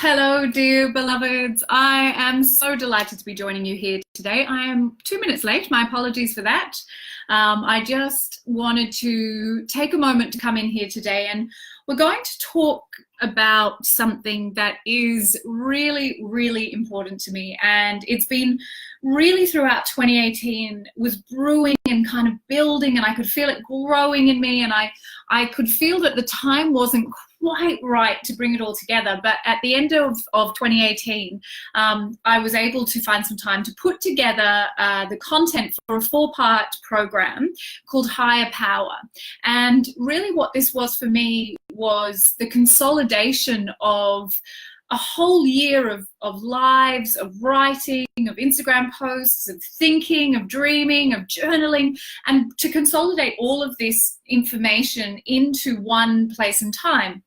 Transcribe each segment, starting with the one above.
Hello, dear beloveds. I am so delighted to be joining you here today. I am 2 minutes late. My apologies for that. I just wanted to take a moment to come in here today, and we're going to talk about something that is really, really important to me. And it's been really throughout 2018 was brewing and kind of building, and I could feel it growing in me. And I could feel that the time wasn't quite right to bring it all together. But at the end of 2018, I was able to find some time to put together the content for a 4-part program called Higher Power. And really what this was for me was the consolidation of a whole year of lives, of writing, of Instagram posts, of thinking, of dreaming, of journaling, and to consolidate all of this information into one place and time.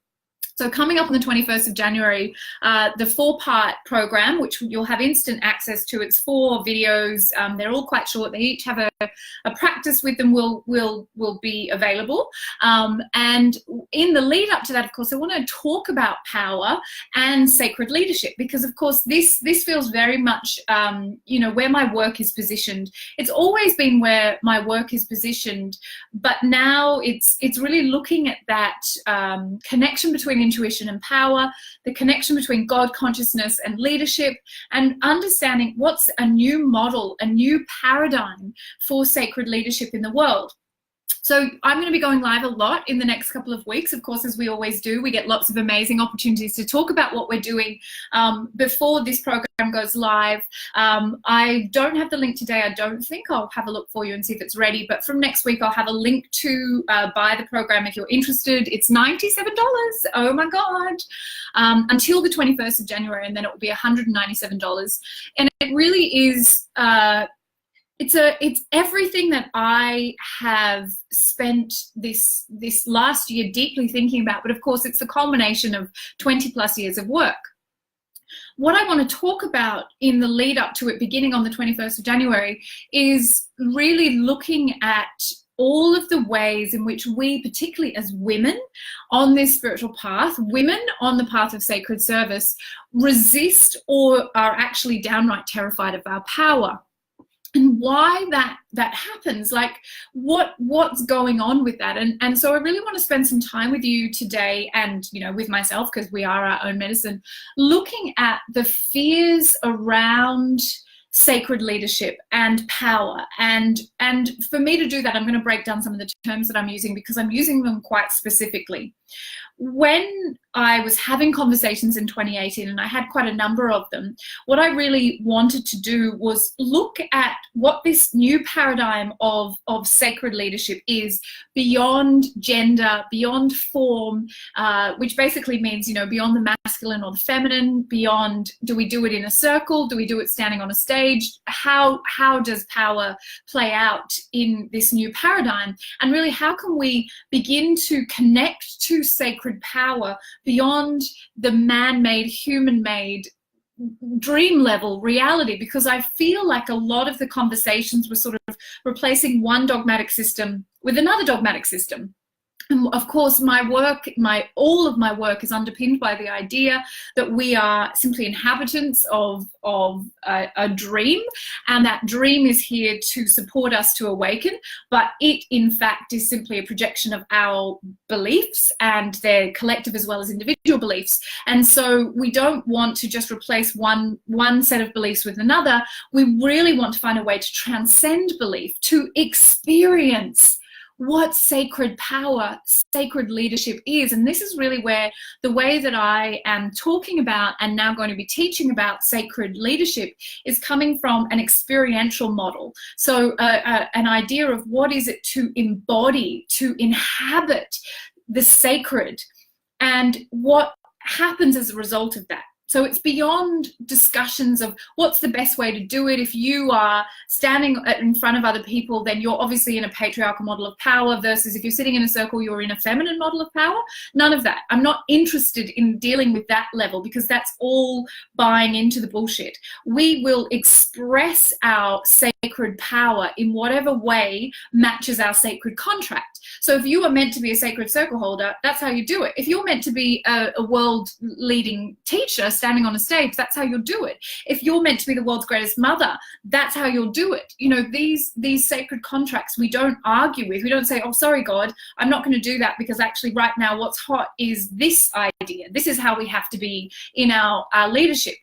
So coming up on the 21st of January, the 4-part program, which you'll have instant access to, it's 4 videos. They're all quite short. They each have a practice with them will be available. And in the lead up to that, of course, I want to talk about power and sacred leadership, because of course this feels very much, where my work is positioned. It's always been where my work is positioned, but now it's really looking at that connection between intuition and power, the connection between God consciousness and leadership, and understanding what's a new model, a new paradigm for sacred leadership in the world. So I'm going to be going live a lot in the next couple of weeks. Of course, as we always do, we get lots of amazing opportunities to talk about what we're doing before this program goes live. I don't have the link today. I don't think. I'll have a look for you and see if it's ready. But from next week, I'll have a link to buy the program if you're interested. It's $97. Oh my God. Until the 21st of January, and then it will be $197. And it really is... It's everything that I have spent this last year deeply thinking about, but of course it's the culmination of 20 plus years of work. What I want to talk about in the lead up to it beginning on the 21st of January is really looking at all of the ways in which we, particularly as women on this spiritual path, women on the path of sacred service, resist or are actually downright terrified of our power. And why that happens, like what's going on with that. And so I really want to spend some time with you today, and with myself, because we are our own medicine, looking at the fears around sacred leadership and power. And for me to do that, I'm going to break down some of the terms that I'm using, because I'm using them quite specifically. When I was having conversations in 2018, and I had quite a number of them, what I really wanted to do was look at what this new paradigm of sacred leadership is beyond gender, beyond form, which basically means, beyond the masculine or the feminine, beyond, do we do it in a circle? Do we do it standing on a stage? How does power play out in this new paradigm? And really, how can we begin to connect to sacred power beyond the man-made, human-made, dream level reality? Because I feel like a lot of the conversations were sort of replacing one dogmatic system with another dogmatic system. And of course, all of my work is underpinned by the idea that we are simply inhabitants of a dream, and that dream is here to support us to awaken, but it in fact is simply a projection of our beliefs, and they're collective as well as individual beliefs. And so we don't want to just replace one set of beliefs with another. We really want to find a way to transcend belief, to experience what sacred power, sacred leadership is. And this is really where the way that I am talking about and now going to be teaching about sacred leadership is coming from an experiential model. So an idea of what is it to embody, to inhabit the sacred, and what happens as a result of that. So it's beyond discussions of what's the best way to do it. If you are standing in front of other people, then you're obviously in a patriarchal model of power, versus if you're sitting in a circle, you're in a feminine model of power. None of that. I'm not interested in dealing with that level, because that's all buying into the bullshit. We will express our sacred power in whatever way matches our sacred contract. So if you are meant to be a sacred circle holder, that's how you do it. If you're meant to be a world leading teacher, standing on a stage, that's how you'll do it. If you're meant to be the world's greatest mother, that's how you'll do it. You know, these sacred contracts we don't argue with. We don't say, oh, sorry, God, I'm not going to do that because actually right now what's hot is this idea. This is how we have to be in our leadership.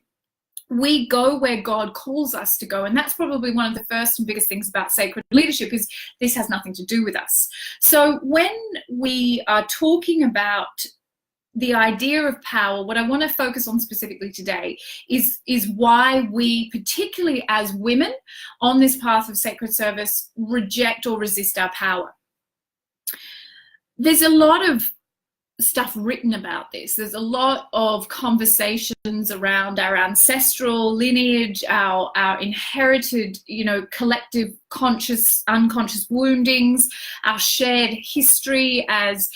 We go where God calls us to go. And that's probably one of the first and biggest things about sacred leadership, is this has nothing to do with us. So when we are talking about the idea of power, what I want to focus on specifically today is why we, particularly as women on this path of sacred service, reject or resist our power. There's a lot of stuff written about this. There's a lot of conversations around our ancestral lineage, our inherited, you know, collective conscious, unconscious woundings, our shared history as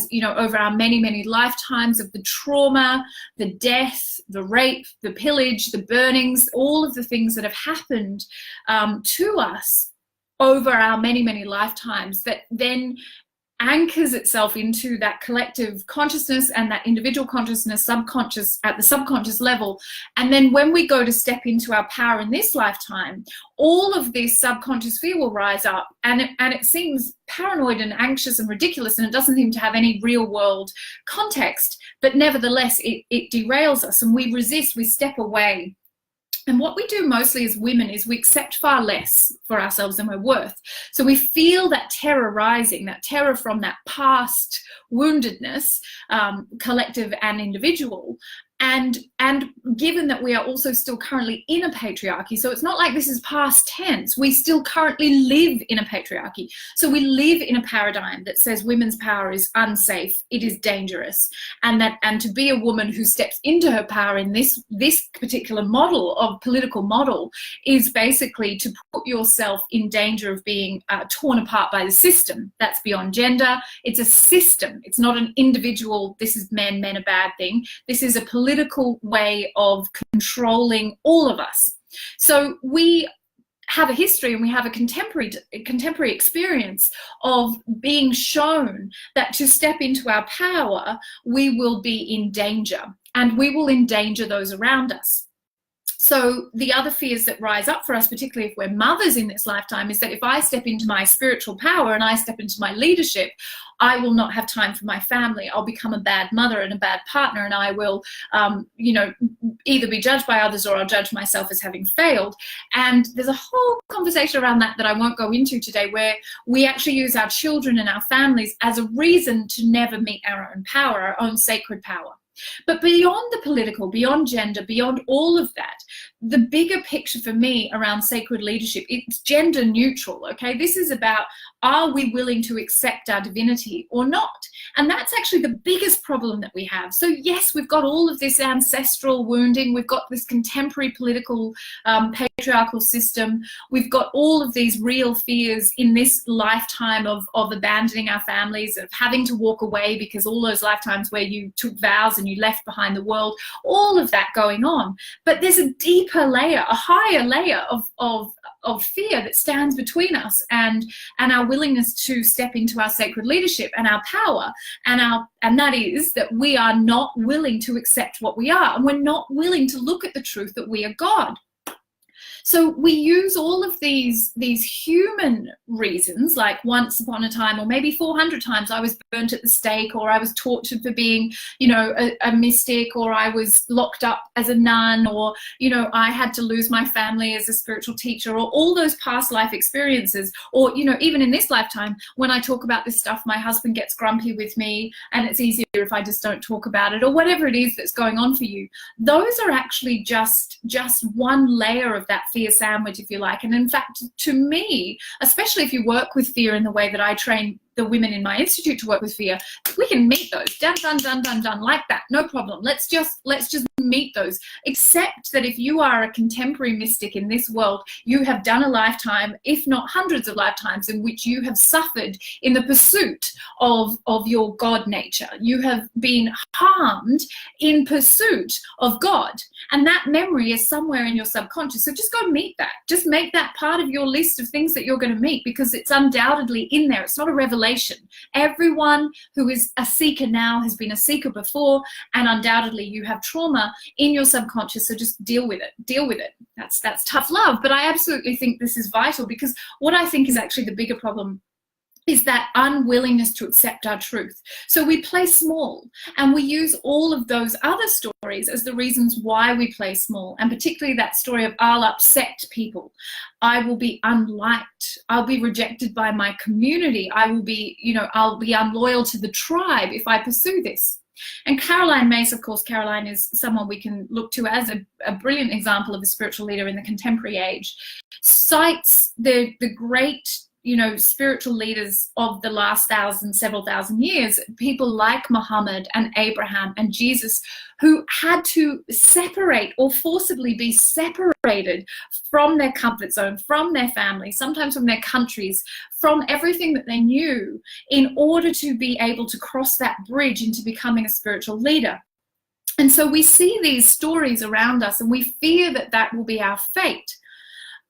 you know, over our many lifetimes of the trauma, the death, the rape, the pillage, the burnings, all of the things that have happened to us over our many lifetimes, that then anchors itself into that collective consciousness and that individual consciousness, subconscious, at the subconscious level. And then when we go to step into our power in this lifetime, all of this subconscious fear will rise up, and it seems paranoid and anxious and ridiculous, and it doesn't seem to have any real world context, but nevertheless it derails us, and we resist, we step away. And what we do mostly as women is we accept far less for ourselves than we're worth. So we feel that terror rising, that terror from that past woundedness, collective and individual. And given that we are also still currently in a patriarchy, so it's not like this is past tense, we still currently live in a patriarchy. So we live in a paradigm that says women's power is unsafe, it is dangerous, and to be a woman who steps into her power in this particular model of political model is basically to put yourself in danger of being torn apart by the system. That's beyond gender. It's a system. It's not an individual, this is men a bad thing. This is a political way of controlling all of us. So we have a history and we have a contemporary experience of being shown that to step into our power, we will be in danger, and we will endanger those around us. So the other fears that rise up for us, particularly if we're mothers in this lifetime, is that if I step into my spiritual power and I step into my leadership, I will not have time for my family. I'll become a bad mother and a bad partner, and I will, you know, either be judged by others or I'll judge myself as having failed. And there's a whole conversation around that I won't go into today, where we actually use our children and our families as a reason to never meet our own power, our own sacred power. But beyond the political, beyond gender, beyond all of that, the bigger picture for me around sacred leadership, it's gender neutral, okay? This is about, are we willing to accept our divinity or not? And that's actually the biggest problem that we have. So yes, we've got all of this ancestral wounding, we've got this contemporary political patriarchal system, we've got all of these real fears in this lifetime of abandoning our families, of having to walk away because all those lifetimes where you took vows and you left behind the world, all of that going on. But there's a deeper layer, a higher layer of fear that stands between us and our willingness to step into our sacred leadership and our power, and that is that we are not willing to accept what we are, and we're not willing to look at the truth that we are God. So we use all of these human reasons, like once upon a time, or maybe 400 times, I was burnt at the stake, or I was tortured for being, you know, a mystic, or I was locked up as a nun, or, you know, I had to lose my family as a spiritual teacher, or all those past life experiences, or, you know, even in this lifetime, when I talk about this stuff, my husband gets grumpy with me, and it's easier if I just don't talk about it, or whatever it is that's going on for you. Those are actually just one layer of that fear sandwich, if you like. And in fact, to me, especially if you work with fear in the way that I train the women in my institute to work with fear, we can meet those, done, like that, no problem. Let's just meet those. Except that if you are a contemporary mystic in this world, you have done a lifetime, if not hundreds of lifetimes, in which you have suffered in the pursuit of your God nature. You have been harmed in pursuit of God. And that memory is somewhere in your subconscious. So just go meet that. Just make that part of your list of things that you're going to meet, because it's undoubtedly in there. It's not a revelation. population. Everyone who is a seeker now has been a seeker before, and undoubtedly you have trauma in your subconscious, so just deal with it. That's tough love, but I absolutely think this is vital, because what I think is actually the bigger problem is that unwillingness to accept our truth. So we play small, and we use all of those other stories as the reasons why we play small, and particularly that story of I'll upset people, I will be unliked, I'll be rejected by my community, I'll be unloyal to the tribe if I pursue this. And Caroline Myss, of course, Caroline is someone we can look to as a brilliant example of a spiritual leader in the contemporary age, cites the great spiritual leaders of the last several thousand years, people like Muhammad and Abraham and Jesus, who had to separate or forcibly be separated from their comfort zone, from their family, sometimes from their countries, from everything that they knew, in order to be able to cross that bridge into becoming a spiritual leader. And so we see these stories around us, and we fear that that will be our fate.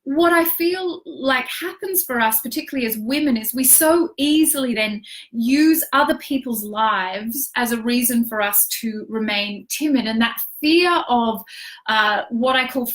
What I feel like happens for us, particularly as women, is we so easily then use other people's lives as a reason for us to remain timid. And that fear of what I call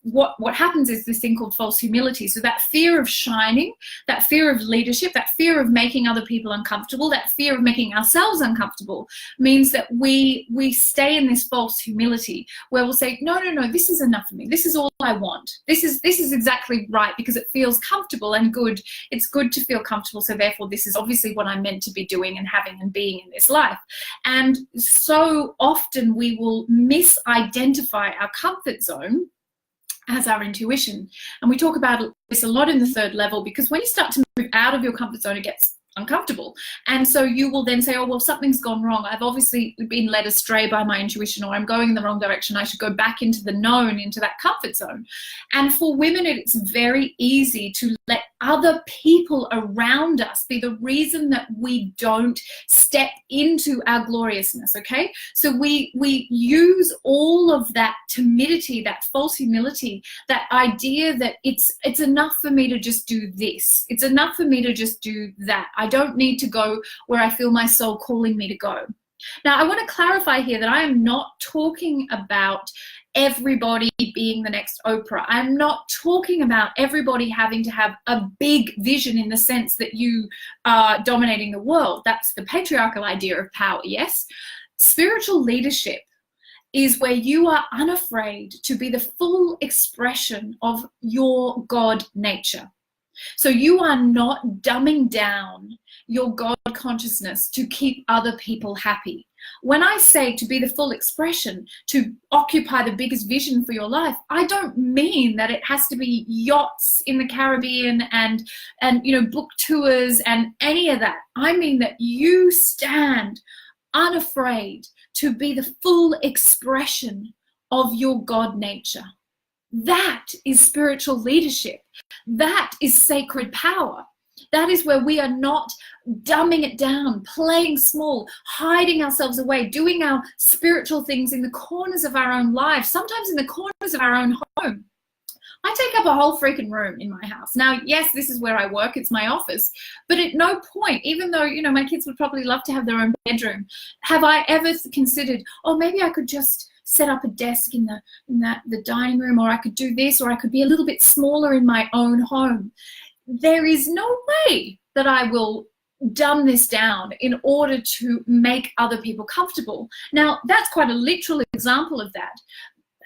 what happens is this thing called false humility. So that fear of shining, that fear of leadership, that fear of making other people uncomfortable, that fear of making ourselves uncomfortable, means that we stay in this false humility where we'll say, no, this is enough for me. This is all I want. This is exactly right, because it feels comfortable and good. It's good to feel comfortable. So therefore, this is obviously what I'm meant to be doing and having and being in this life. And so often we will misidentify our comfort zone as our intuition. And we talk about this a lot in the third level, because when you start to move out of your comfort zone, it gets uncomfortable. And so you will then say, oh, well, something's gone wrong. I've obviously been led astray by my intuition, or I'm going in the wrong direction. I should go back into the known, into that comfort zone. And for women, it's very easy to let other people around us be the reason that we don't step into our gloriousness, okay? So we use all of that timidity, that false humility, that idea that it's enough for me to just do this. It's enough for me to just do that. I don't need to go where I feel my soul calling me to go. Now, I want to clarify here that I am not talking about everybody being the next Oprah. I'm not talking about everybody having to have a big vision in the sense that you are dominating the world. That's the patriarchal idea of power, yes? Spiritual leadership is where you are unafraid to be the full expression of your God nature. So you are not dumbing down your God consciousness to keep other people happy. When I say to be the full expression, to occupy the biggest vision for your life, I don't mean that it has to be yachts in the Caribbean and book tours and any of that. I mean that you stand unafraid to be the full expression of your God nature. That is spiritual leadership. That is sacred power. That is where we are not dumbing it down, playing small, hiding ourselves away, doing our spiritual things in the corners of our own lives, sometimes in the corners of our own home. I take up a whole freaking room in my house. Now, yes, this is where I work. It's my office. But at no point, even though, my kids would probably love to have their own bedroom, have I ever considered, oh, maybe I could just set up a desk in the dining room, or I could do this, or I could be a little bit smaller in my own home. There is no way that I will dumb this down in order to make other people comfortable. Now, that's quite a literal example of that.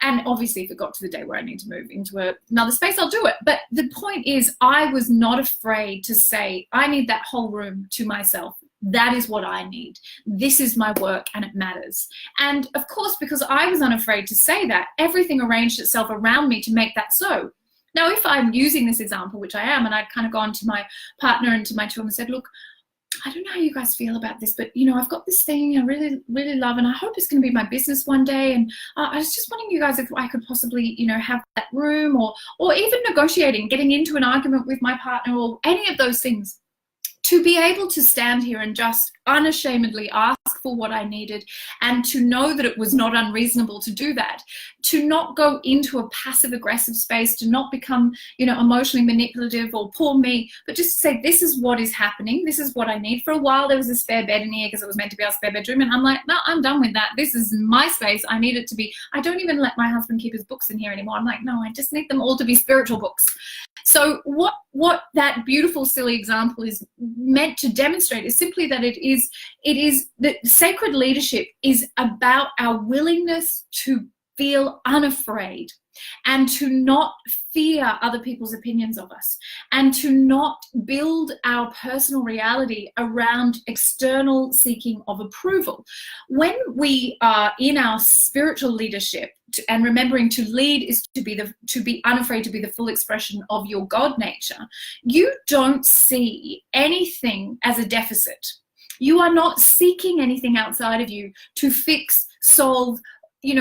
And obviously, if it got to the day where I need to move into another space, I'll do it. But the point is, I was not afraid to say, I need that whole room to myself. That is what I need. This is my work and it matters. And of course, because I was unafraid to say that, everything arranged itself around me to make that so. Now, if I'm using this example, which I am, and I'd kind of gone to my partner and to my children and said, look, I don't know how you guys feel about this, but, I've got this thing I really, really love, and I hope it's going to be my business one day. And I was just wondering you guys if I could possibly, have that room, or even negotiating, getting into an argument with my partner, or any of those things, to be able to stand here and just unashamedly ask for what I needed, and to know that it was not unreasonable to do that, to not go into a passive aggressive space, to not become, emotionally manipulative or poor me, but just to say, this is what is happening. This is what I need. For a while, there was a spare bed in here because it was meant to be our spare bedroom. And I'm like, no, I'm done with that. This is my space. I need it to be. I don't even let my husband keep his books in here anymore. I'm like, no, I just need them all to be spiritual books. So what that beautiful, silly example is meant to demonstrate is simply that it is that sacred leadership is about our willingness to feel unafraid, and to not fear other people's opinions of us, and to not build our personal reality around external seeking of approval. When we are in our spiritual leadership, and remembering to lead is to be unafraid to be the full expression of your God nature, you don't see anything as a deficit. You are not seeking anything outside of you to fix, solve,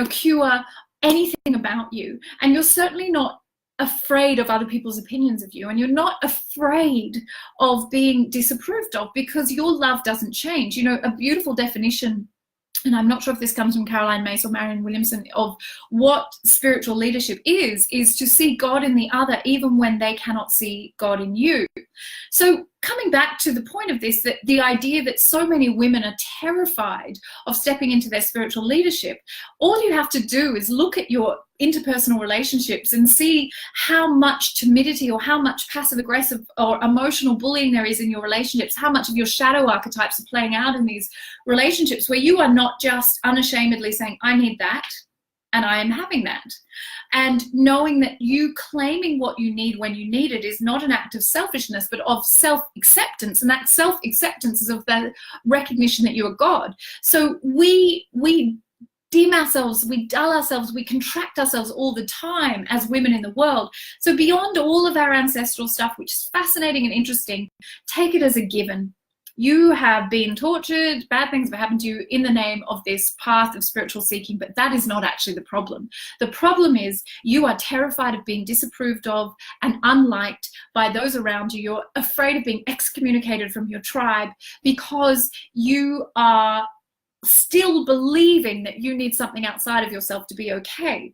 cure anything about you. And you're certainly not afraid of other people's opinions of you, and you're not afraid of being disapproved of, because your love doesn't change. A beautiful definition, and I'm not sure if this comes from Caroline Mace or Marianne Williamson, of what spiritual leadership is to see God in the other even when they cannot see God in you. So coming back to the point of this, that the idea that so many women are terrified of stepping into their spiritual leadership, all you have to do is look at your interpersonal relationships and see how much timidity or how much passive aggressive or emotional bullying there is in your relationships, how much of your shadow archetypes are playing out in these relationships, where you are not just unashamedly saying, I need that, and I am having that. And knowing that you claiming what you need when you need it is not an act of selfishness, but of self-acceptance. And that self-acceptance is of the recognition that you are God. So we dim ourselves, we dull ourselves, we contract ourselves all the time as women in the world. So beyond all of our ancestral stuff, which is fascinating and interesting, take it as a given. You have been tortured, bad things have happened to you in the name of this path of spiritual seeking, but that is not actually the problem. The problem is you are terrified of being disapproved of and unliked by those around you. You're afraid of being excommunicated from your tribe because you are still believing that you need something outside of yourself to be okay.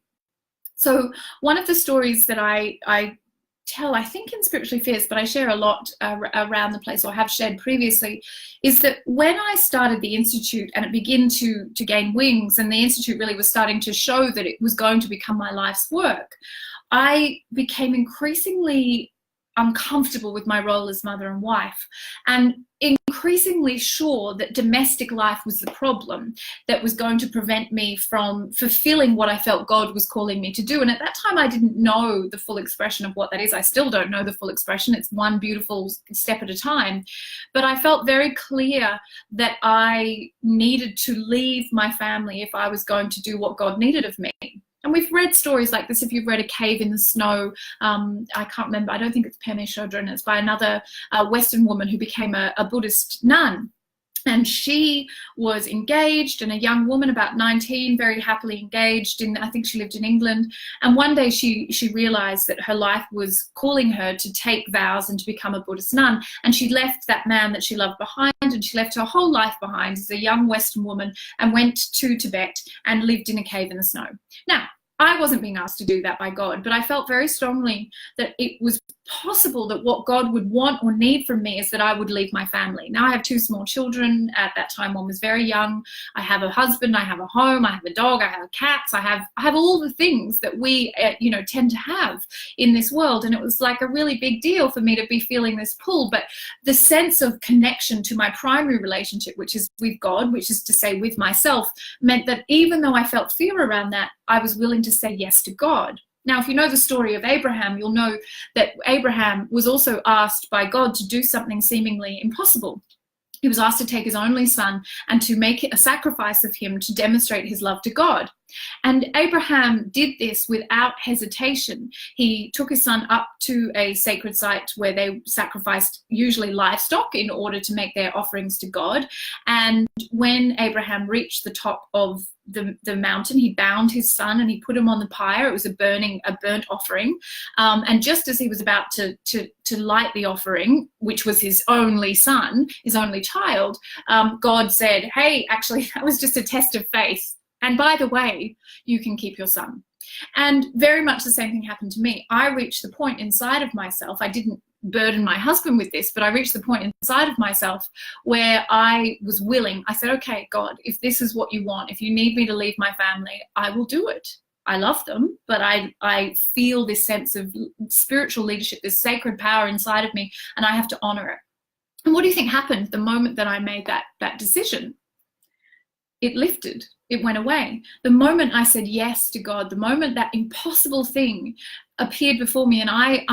So one of the stories that I tell, I think in Spiritually Fierce, but I share a lot around the place, or have shared previously, is that when I started the Institute and it began to gain wings, and the Institute really was starting to show that it was going to become my life's work, I became increasingly uncomfortable with my role as mother and wife, and increasingly sure that domestic life was the problem that was going to prevent me from fulfilling what I felt God was calling me to do. And at that time, I didn't know the full expression of what that is. I still don't know the full expression. It's one beautiful step at a time. But I felt very clear that I needed to leave my family if I was going to do what God needed of me. And we've read stories like this. If you've read A Cave in the Snow, I can't remember, I don't think it's Pema Chodron, it's by another Western woman who became a Buddhist nun. And she was engaged, and a young woman about 19, very happily engaged in, I think she lived in England. And one day she realized that her life was calling her to take vows and to become a Buddhist nun. And she left that man that she loved behind, and she left her whole life behind as a young Western woman, and went to Tibet and lived in a cave in the snow. Now, I wasn't being asked to do that by God, but I felt very strongly that it was possible that what God would want or need from me is that I would leave my family. Now I have two small children. At that time, one was very young. I have a husband, I have a home, I have a dog, I have cats, I have all the things that we tend to have in this world. And it was like a really big deal for me to be feeling this pull. But the sense of connection to my primary relationship, which is with God, which is to say with myself, meant that even though I felt fear around that, I was willing to say yes to God. Now, if you know the story of Abraham, you'll know that Abraham was also asked by God to do something seemingly impossible. He was asked to take his only son and to make a sacrifice of him to demonstrate his love to God. And Abraham did this without hesitation. He took his son up to a sacred site where they sacrificed usually livestock in order to make their offerings to God. And when Abraham reached the top of the mountain. He bound his son and he put him on the pyre. It was a burnt offering. And just as he was about to light the offering, which was his only son, his only child, God said, hey, actually, that was just a test of faith. And by the way, you can keep your son. And very much the same thing happened to me. I reached the point inside of myself, I didn't burden my husband with this, but I reached the point inside of myself where I was willing. I said, okay, God, if this is what you want, if you need me to leave my family, I will do it. I love them, but I feel this sense of spiritual leadership, this sacred power inside of me, and I have to honor it. And what do you think happened the moment that I made that decision? It lifted. It went away. The moment I said yes to God, the moment that impossible thing appeared before me, and I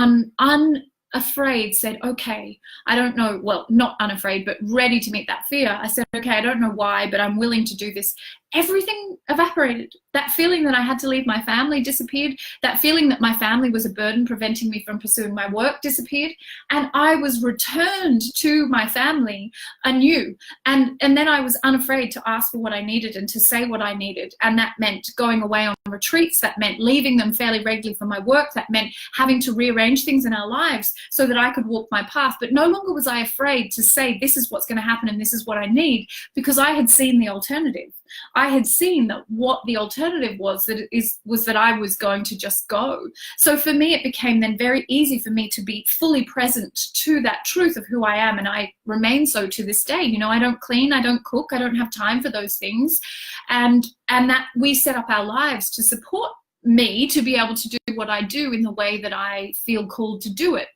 unafraid said, okay, I don't know, well, not unafraid, but ready to meet that fear. I said, okay, I don't know why, but I'm willing to do this. Everything evaporated. That feeling that I had to leave my family disappeared. That feeling that my family was a burden preventing me from pursuing my work disappeared. And I was returned to my family anew. And then I was unafraid to ask for what I needed and to say what I needed. And that meant going away on retreats. That meant leaving them fairly regularly for my work. That meant having to rearrange things in our lives so that I could walk my path. But no longer was I afraid to say, this is what's going to happen and this is what I need, because I had seen the alternative. I had seen that what the alternative was that I was going to just go. So for me, it became then very easy for me to be fully present to that truth of who I am. And I remain so to this day. You know, I don't clean, I don't cook, I don't have time for those things. And that we set up our lives to support me to be able to do what I do in the way that I feel called to do it.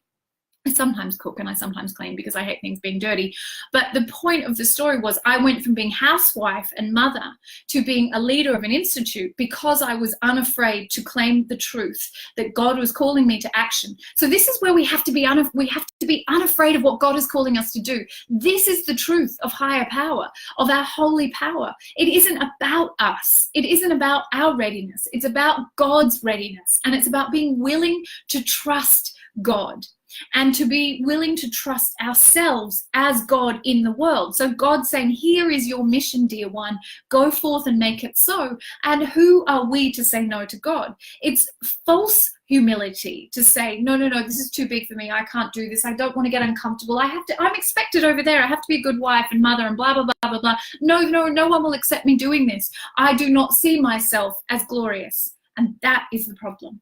I sometimes cook and I sometimes clean because I hate things being dirty. But the point of the story was I went from being housewife and mother to being a leader of an institute because I was unafraid to claim the truth that God was calling me to action. So this is where we have to be unafraid of what God is calling us to do. This is the truth of higher power, of our holy power. It isn't about us. It isn't about our readiness. It's about God's readiness. And it's about being willing to trust God. And to be willing to trust ourselves as God in the world. So God's saying, here is your mission, dear one. Go forth and make it so. And who are we to say no to God? It's false humility to say, no, this is too big for me. I can't do this. I don't want to get uncomfortable. I'm expected over there. I have to be a good wife and mother and blah, blah, blah, blah, blah. No one will accept me doing this. I do not see myself as glorious. And that is the problem.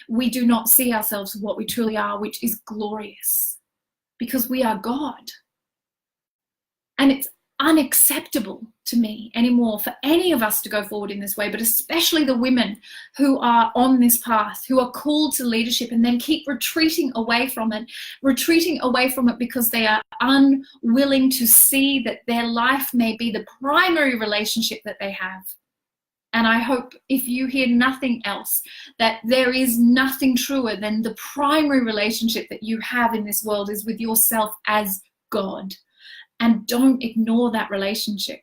We do not see ourselves for what we truly are, which is glorious, because we are God. And it's unacceptable to me anymore for any of us to go forward in this way, but especially the women who are on this path, who are called to leadership and then keep retreating away from it because they are unwilling to see that their life may be the primary relationship that they have. And I hope, if you hear nothing else, that there is nothing truer than the primary relationship that you have in this world is with yourself as God. And don't ignore that relationship.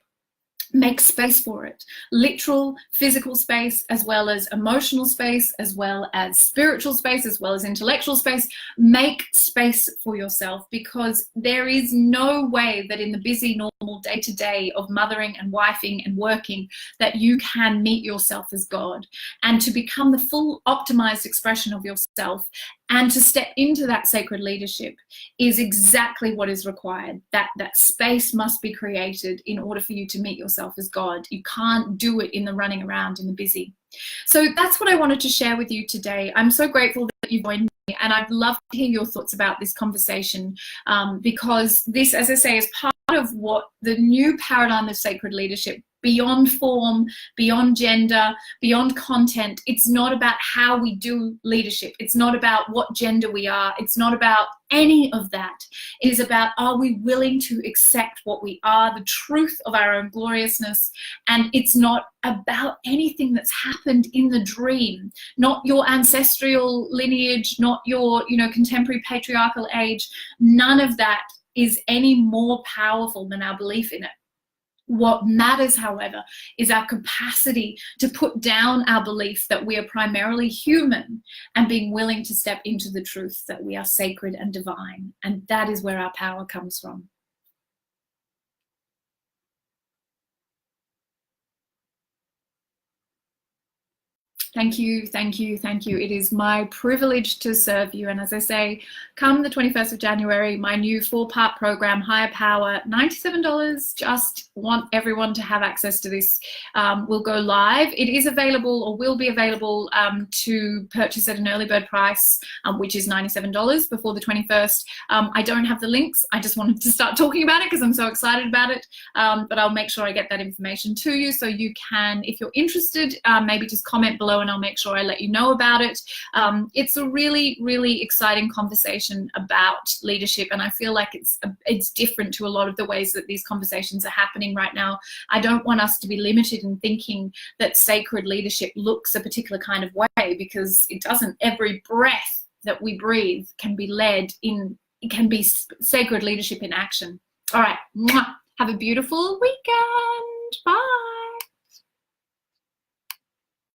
Make space for it. Literal, physical space, as well as emotional space, as well as spiritual space, as well as intellectual space. Make space for yourself, because there is no way that in the busy, normal day-to-day of mothering and wifing and working that you can meet yourself as God. And to become the full optimized expression of yourself and to step into that sacred leadership is exactly what is required. That space must be created in order for you to meet yourself as God. You can't do it in the running around in the busy. So that's what I wanted to share with you today. I'm so grateful that you joined me, and I'd love to hear your thoughts about this conversation, because this, as I say, is part of what the new paradigm of sacred leadership, beyond form, beyond gender, beyond content. It's not about how we do leadership. It's not about what gender we are. It's not about any of that. It is about, are we willing to accept what we are, the truth of our own gloriousness? And it's not about anything that's happened in the dream, not your ancestral lineage, not your, contemporary patriarchal age. None of that is any more powerful than our belief in it. What matters, however, is our capacity to put down our belief that we are primarily human and being willing to step into the truth that we are sacred and divine. And that is where our power comes from. Thank you, thank you, thank you. It is my privilege to serve you. And as I say, come the 21st of January, my new 4-part program, Higher Power, $97. Just want everyone to have access to this. Will go live. It is available, or will be available, to purchase at an early bird price, which is $97 before the 21st. I don't have the links. I just wanted to start talking about it because I'm so excited about it. But I'll make sure I get that information to you so you can, if you're interested, maybe just comment below and I'll make sure I let you know about it. It's a really, really exciting conversation about leadership, and I feel like it's different to a lot of the ways that these conversations are happening right now. I don't want us to be limited in thinking that sacred leadership looks a particular kind of way, because it doesn't. Every breath that we breathe can be it can be sacred leadership in action. All right, have a beautiful weekend. Bye.